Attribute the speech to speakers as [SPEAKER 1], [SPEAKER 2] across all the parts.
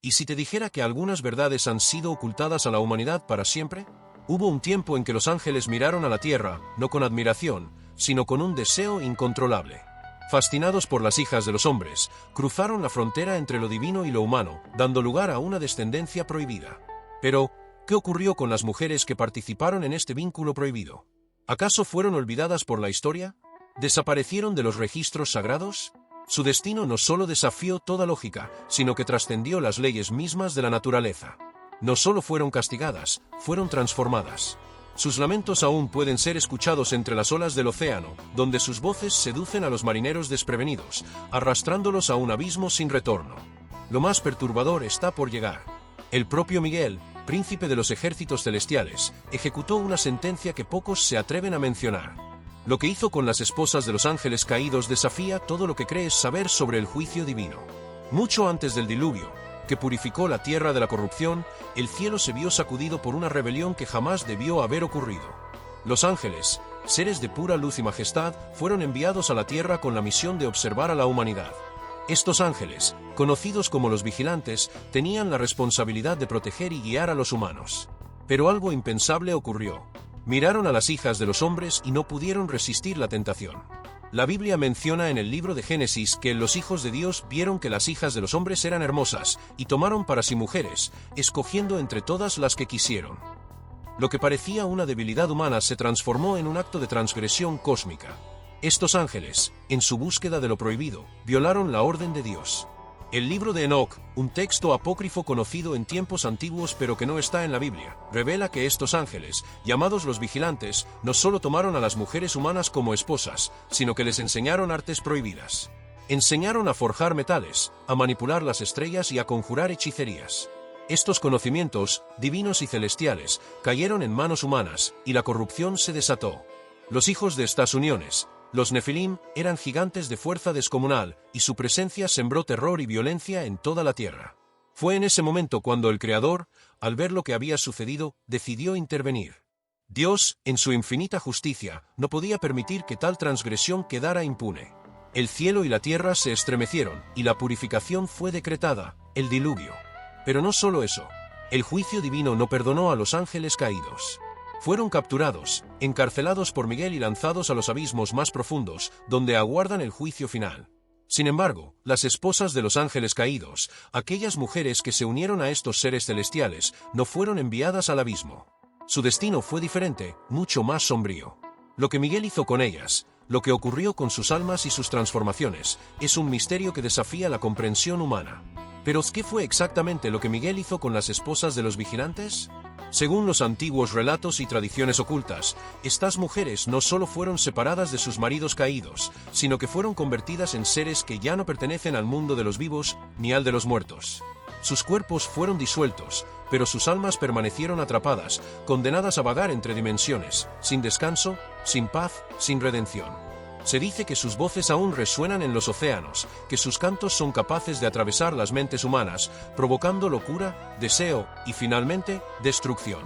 [SPEAKER 1] ¿Y si te dijera que algunas verdades han sido ocultadas a la humanidad para siempre? Hubo un tiempo en que los ángeles miraron a la tierra, no con admiración, sino con un deseo incontrolable. Fascinados por las hijas de los hombres, cruzaron la frontera entre lo divino y lo humano, dando lugar a una descendencia prohibida. Pero, ¿qué ocurrió con las mujeres que participaron en este vínculo prohibido? ¿Acaso fueron olvidadas por la historia? ¿Desaparecieron de los registros sagrados? Su destino no solo desafió toda lógica, sino que trascendió las leyes mismas de la naturaleza. No solo fueron castigadas, fueron transformadas. Sus lamentos aún pueden ser escuchados entre las olas del océano, donde sus voces seducen a los marineros desprevenidos, arrastrándolos a un abismo sin retorno. Lo más perturbador está por llegar. El propio Miguel, príncipe de los ejércitos celestiales, ejecutó una sentencia que pocos se atreven a mencionar. Lo que hizo con las esposas de los ángeles caídos desafía todo lo que crees saber sobre el juicio divino. Mucho antes del diluvio, que purificó la tierra de la corrupción, el cielo se vio sacudido por una rebelión que jamás debió haber ocurrido. Los ángeles, seres de pura luz y majestad, fueron enviados a la tierra con la misión de observar a la humanidad. Estos ángeles, conocidos como los vigilantes, tenían la responsabilidad de proteger y guiar a los humanos. Pero algo impensable ocurrió. Miraron a las hijas de los hombres y no pudieron resistir la tentación. La Biblia menciona en el libro de Génesis que los hijos de Dios vieron que las hijas de los hombres eran hermosas, y tomaron para sí mujeres, escogiendo entre todas las que quisieron. Lo que parecía una debilidad humana se transformó en un acto de transgresión cósmica. Estos ángeles, en su búsqueda de lo prohibido, violaron la orden de Dios. El libro de Enoc, un texto apócrifo conocido en tiempos antiguos pero que no está en la Biblia, revela que estos ángeles, llamados los vigilantes, no solo tomaron a las mujeres humanas como esposas, sino que les enseñaron artes prohibidas. Enseñaron a forjar metales, a manipular las estrellas y a conjurar hechicerías. Estos conocimientos, divinos y celestiales, cayeron en manos humanas, y la corrupción se desató. Los hijos de estas uniones, los Nefilim, eran gigantes de fuerza descomunal, y su presencia sembró terror y violencia en toda la tierra. Fue en ese momento cuando el Creador, al ver lo que había sucedido, decidió intervenir. Dios, en su infinita justicia, no podía permitir que tal transgresión quedara impune. El cielo y la tierra se estremecieron, y la purificación fue decretada, el diluvio. Pero no solo eso. El juicio divino no perdonó a los ángeles caídos. Fueron capturados, encarcelados por Miguel y lanzados a los abismos más profundos, donde aguardan el juicio final. Sin embargo, las esposas de los ángeles caídos, aquellas mujeres que se unieron a estos seres celestiales, no fueron enviadas al abismo. Su destino fue diferente, mucho más sombrío. Lo que Miguel hizo con ellas, lo que ocurrió con sus almas y sus transformaciones, es un misterio que desafía la comprensión humana. Pero, ¿qué fue exactamente lo que Miguel hizo con las esposas de los vigilantes? Según los antiguos relatos y tradiciones ocultas, estas mujeres no solo fueron separadas de sus maridos caídos, sino que fueron convertidas en seres que ya no pertenecen al mundo de los vivos ni al de los muertos. Sus cuerpos fueron disueltos, pero sus almas permanecieron atrapadas, condenadas a vagar entre dimensiones, sin descanso, sin paz, sin redención. Se dice que sus voces aún resuenan en los océanos, que sus cantos son capaces de atravesar las mentes humanas, provocando locura, deseo y, finalmente, destrucción.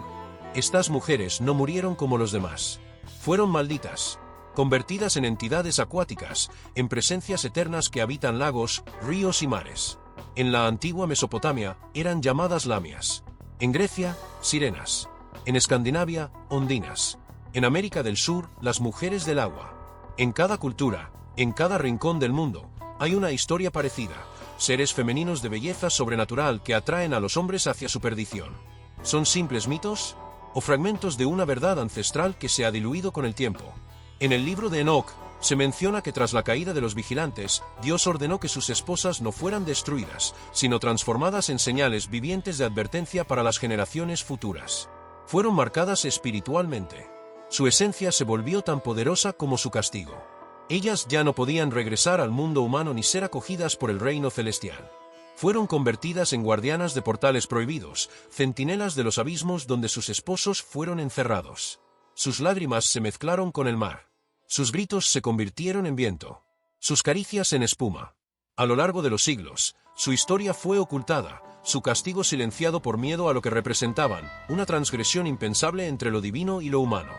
[SPEAKER 1] Estas mujeres no murieron como los demás. Fueron malditas, convertidas en entidades acuáticas, en presencias eternas que habitan lagos, ríos y mares. En la antigua Mesopotamia, eran llamadas lamias. En Grecia, sirenas. En Escandinavia, ondinas. En América del Sur, las mujeres del agua. En cada cultura, en cada rincón del mundo, hay una historia parecida, seres femeninos de belleza sobrenatural que atraen a los hombres hacia su perdición. ¿Son simples mitos? ¿O fragmentos de una verdad ancestral que se ha diluido con el tiempo? En el libro de Enoc, se menciona que tras la caída de los vigilantes, Dios ordenó que sus esposas no fueran destruidas, sino transformadas en señales vivientes de advertencia para las generaciones futuras. Fueron marcadas espiritualmente. Su esencia se volvió tan poderosa como su castigo. Ellas ya no podían regresar al mundo humano ni ser acogidas por el reino celestial. Fueron convertidas en guardianas de portales prohibidos, centinelas de los abismos donde sus esposos fueron encerrados. Sus lágrimas se mezclaron con el mar. Sus gritos se convirtieron en viento. Sus caricias en espuma. A lo largo de los siglos, su historia fue ocultada, su castigo silenciado por miedo a lo que representaban, una transgresión impensable entre lo divino y lo humano.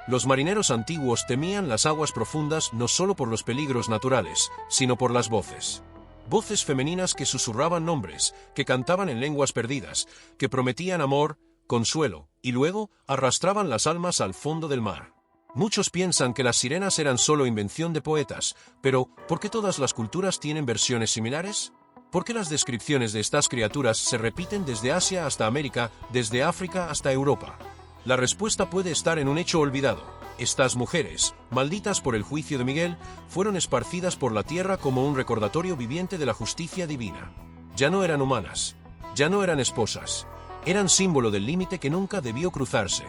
[SPEAKER 1] Los marineros antiguos temían las aguas profundas no solo por los peligros naturales, sino por las voces. Voces femeninas que susurraban nombres, que cantaban en lenguas perdidas, que prometían amor, consuelo, y luego arrastraban las almas al fondo del mar. Muchos piensan que las sirenas eran solo invención de poetas, pero ¿por qué todas las culturas tienen versiones similares? ¿Por qué las descripciones de estas criaturas se repiten desde Asia hasta América, desde África hasta Europa? La respuesta puede estar en un hecho olvidado. Estas mujeres, malditas por el juicio de Miguel, fueron esparcidas por la tierra como un recordatorio viviente de la justicia divina. Ya no eran humanas, ya no eran esposas, eran símbolo del límite que nunca debió cruzarse.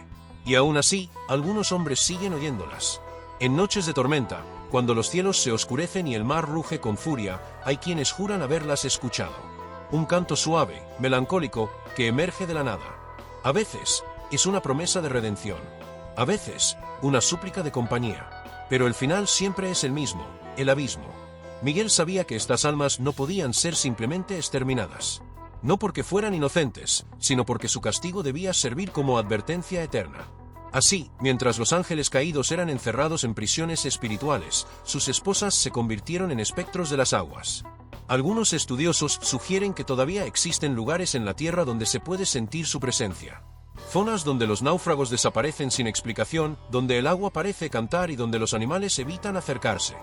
[SPEAKER 1] Y aún así, algunos hombres siguen oyéndolas. En noches de tormenta, cuando los cielos se oscurecen y el mar ruge con furia, hay quienes juran haberlas escuchado. Un canto suave, melancólico, que emerge de la nada. A veces, es una promesa de redención. A veces, una súplica de compañía. Pero el final siempre es el mismo, el abismo. Miguel sabía que estas almas no podían ser simplemente exterminadas. No porque fueran inocentes, sino porque su castigo debía servir como advertencia eterna. Así, mientras los ángeles caídos eran encerrados en prisiones espirituales, sus esposas se convirtieron en espectros de las aguas. Algunos estudiosos sugieren que todavía existen lugares en la Tierra donde se puede sentir su presencia. Zonas donde los náufragos desaparecen sin explicación, donde el agua parece cantar y donde los animales evitan acercarse.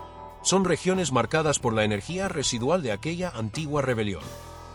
[SPEAKER 1] Son regiones marcadas por la energía residual de aquella antigua rebelión.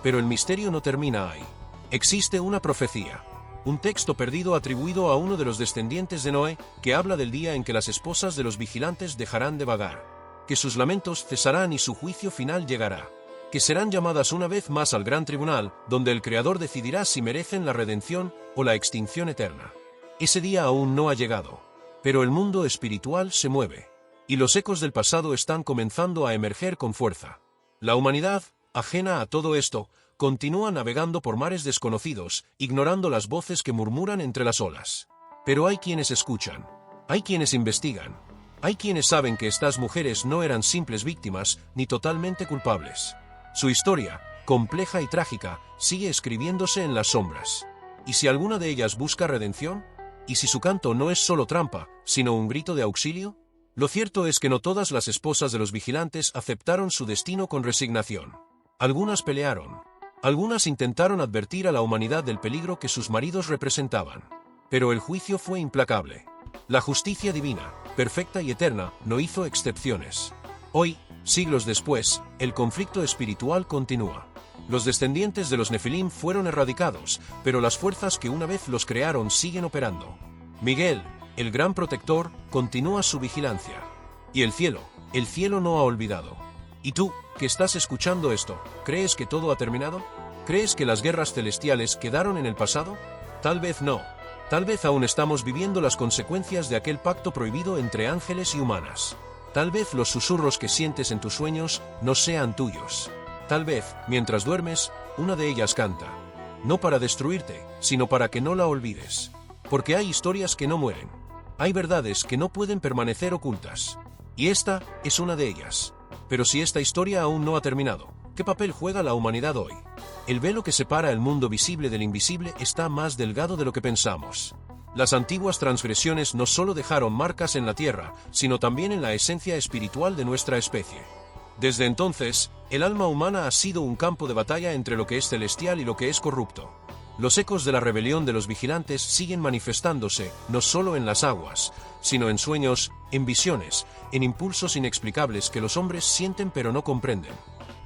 [SPEAKER 1] Pero el misterio no termina ahí. Existe una profecía, un texto perdido atribuido a uno de los descendientes de Noé, que habla del día en que las esposas de los vigilantes dejarán de vagar, que sus lamentos cesarán y su juicio final llegará, que serán llamadas una vez más al gran tribunal, donde el Creador decidirá si merecen la redención o la extinción eterna. Ese día aún no ha llegado, pero el mundo espiritual se mueve, y los ecos del pasado están comenzando a emerger con fuerza. La humanidad, ajena a todo esto, continúa navegando por mares desconocidos, ignorando las voces que murmuran entre las olas. Pero hay quienes escuchan, hay quienes investigan, hay quienes saben que estas mujeres no eran simples víctimas, ni totalmente culpables. Su historia, compleja y trágica, sigue escribiéndose en las sombras. ¿Y si alguna de ellas busca redención? ¿Y si su canto no es solo trampa, sino un grito de auxilio? Lo cierto es que no todas las esposas de los vigilantes aceptaron su destino con resignación. Algunas pelearon. Algunas intentaron advertir a la humanidad del peligro que sus maridos representaban. Pero el juicio fue implacable. La justicia divina, perfecta y eterna, no hizo excepciones. Hoy, siglos después, el conflicto espiritual continúa. Los descendientes de los Nefilim fueron erradicados, pero las fuerzas que una vez los crearon siguen operando. Miguel, el gran protector, continúa su vigilancia. Y el cielo no ha olvidado. ¿Y tú, que estás escuchando esto, crees que todo ha terminado? ¿Crees que las guerras celestiales quedaron en el pasado? Tal vez no. Tal vez aún estamos viviendo las consecuencias de aquel pacto prohibido entre ángeles y humanas. Tal vez los susurros que sientes en tus sueños no sean tuyos. Tal vez, mientras duermes, una de ellas canta. No para destruirte, sino para que no la olvides. Porque hay historias que no mueren. Hay verdades que no pueden permanecer ocultas. Y esta es una de ellas. Pero si esta historia aún no ha terminado, ¿qué papel juega la humanidad hoy? El velo que separa el mundo visible del invisible está más delgado de lo que pensamos. Las antiguas transgresiones no solo dejaron marcas en la tierra, sino también en la esencia espiritual de nuestra especie. Desde entonces, el alma humana ha sido un campo de batalla entre lo que es celestial y lo que es corrupto. Los ecos de la rebelión de los vigilantes siguen manifestándose, no solo en las aguas, sino en sueños, en visiones, en impulsos inexplicables que los hombres sienten pero no comprenden.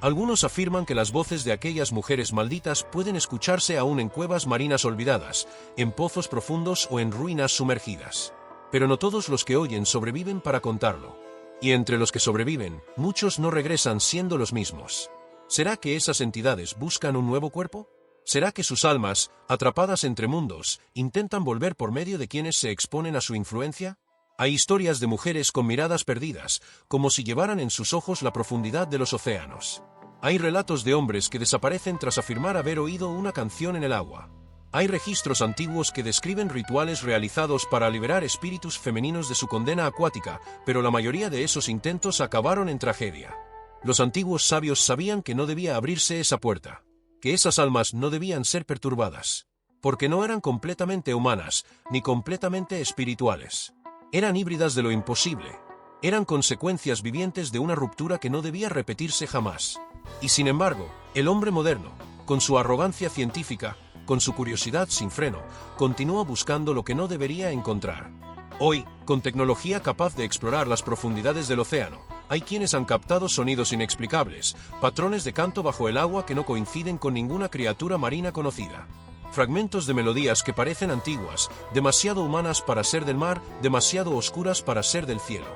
[SPEAKER 1] Algunos afirman que las voces de aquellas mujeres malditas pueden escucharse aún en cuevas marinas olvidadas, en pozos profundos o en ruinas sumergidas. Pero no todos los que oyen sobreviven para contarlo. Y entre los que sobreviven, muchos no regresan siendo los mismos. ¿Será que esas entidades buscan un nuevo cuerpo? ¿Será que sus almas, atrapadas entre mundos, intentan volver por medio de quienes se exponen a su influencia? Hay historias de mujeres con miradas perdidas, como si llevaran en sus ojos la profundidad de los océanos. Hay relatos de hombres que desaparecen tras afirmar haber oído una canción en el agua. Hay registros antiguos que describen rituales realizados para liberar espíritus femeninos de su condena acuática, pero la mayoría de esos intentos acabaron en tragedia. Los antiguos sabios sabían que no debía abrirse esa puerta, que esas almas no debían ser perturbadas, porque no eran completamente humanas, ni completamente espirituales. Eran híbridas de lo imposible. Eran consecuencias vivientes de una ruptura que no debía repetirse jamás. Y sin embargo, el hombre moderno, con su arrogancia científica, con su curiosidad sin freno, continúa buscando lo que no debería encontrar. Hoy, con tecnología capaz de explorar las profundidades del océano, hay quienes han captado sonidos inexplicables, patrones de canto bajo el agua que no coinciden con ninguna criatura marina conocida. Fragmentos de melodías que parecen antiguas, demasiado humanas para ser del mar, demasiado oscuras para ser del cielo.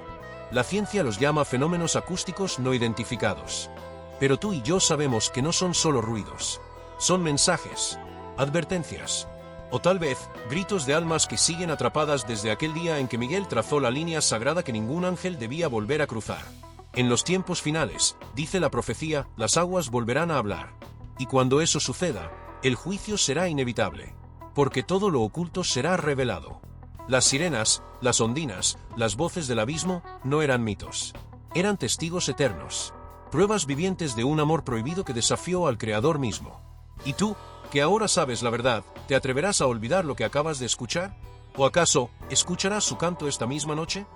[SPEAKER 1] La ciencia los llama fenómenos acústicos no identificados. Pero tú y yo sabemos que no son solo ruidos. Son mensajes, advertencias, o tal vez, gritos de almas que siguen atrapadas desde aquel día en que Miguel trazó la línea sagrada que ningún ángel debía volver a cruzar. En los tiempos finales, dice la profecía, las aguas volverán a hablar. Y cuando eso suceda, el juicio será inevitable. Porque todo lo oculto será revelado. Las sirenas, las ondinas, las voces del abismo, no eran mitos. Eran testigos eternos. Pruebas vivientes de un amor prohibido que desafió al Creador mismo. ¿Y tú, que ahora sabes la verdad, te atreverás a olvidar lo que acabas de escuchar? ¿O acaso, escucharás su canto esta misma noche?